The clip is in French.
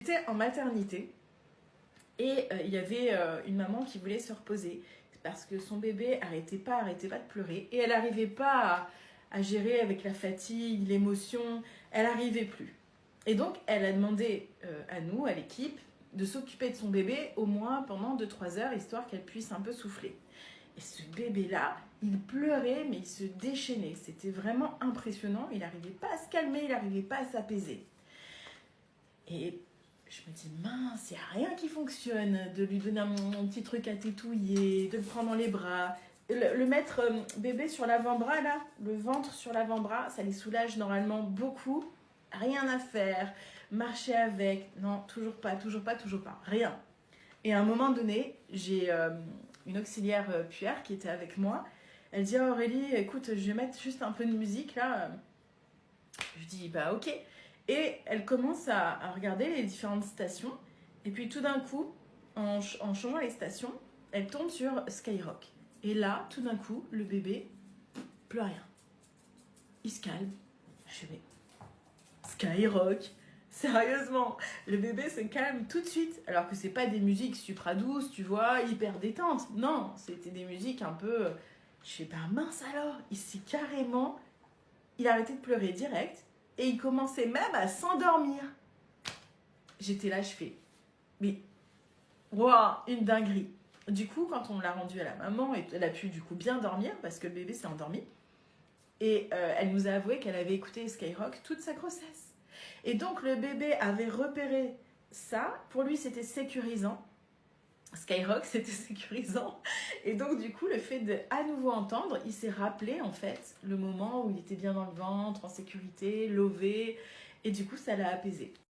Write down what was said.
J'étais en maternité et il y avait une maman qui voulait se reposer parce que son bébé arrêtait pas de pleurer et elle n'arrivait pas à gérer avec la fatigue, l'émotion, elle n'arrivait plus. Et donc elle a demandé à nous, à l'équipe, de s'occuper de son bébé au moins pendant 2-3 heures, histoire qu'elle puisse un peu souffler. Et ce bébé-là, il pleurait, mais il se déchaînait. C'était vraiment impressionnant. Il n'arrivait pas à se calmer, il n'arrivait pas à s'apaiser. Et je me dis, mince, il n'y a rien qui fonctionne. De lui donner un petit truc à tétouiller, de le prendre dans les bras. Le mettre bébé sur l'avant-bras, là, le ventre sur l'avant-bras, ça les soulage normalement beaucoup. Rien à faire. Marcher avec. Non, toujours pas. Rien. Et à un moment donné, j'ai une auxiliaire puère qui était avec moi. Elle dit, oh, Aurélie, écoute, je vais mettre juste un peu de musique là. Je dis, bah ok. Et elle commence à regarder les différentes stations. Et puis tout d'un coup, en changeant les stations, elle tombe sur Skyrock. Et là, tout d'un coup, le bébé, plus rien. Il se calme. Je fais, mais Skyrock, sérieusement, le bébé se calme tout de suite. Alors que c'est pas des musiques supra douces, tu vois, hyper détentes. Non, c'était des musiques un peu... Je fais, bah mince alors, il a arrêté de pleurer direct. Et il commençait même à s'endormir. J'étais là, je fais, mais waouh, une dinguerie. Du coup, quand on l'a rendu à la maman, elle a pu du coup bien dormir parce que le bébé s'est endormi. Et elle nous a avoué qu'elle avait écouté Skyrock toute sa grossesse. Et donc le bébé avait repéré ça. Pour lui, c'était sécurisant. Skyrock, c'était sécurisant. Et donc du coup, le fait de à nouveau entendre, il s'est rappelé en fait le moment où il était bien dans le ventre, en sécurité, lové. Et du coup, ça l'a apaisé.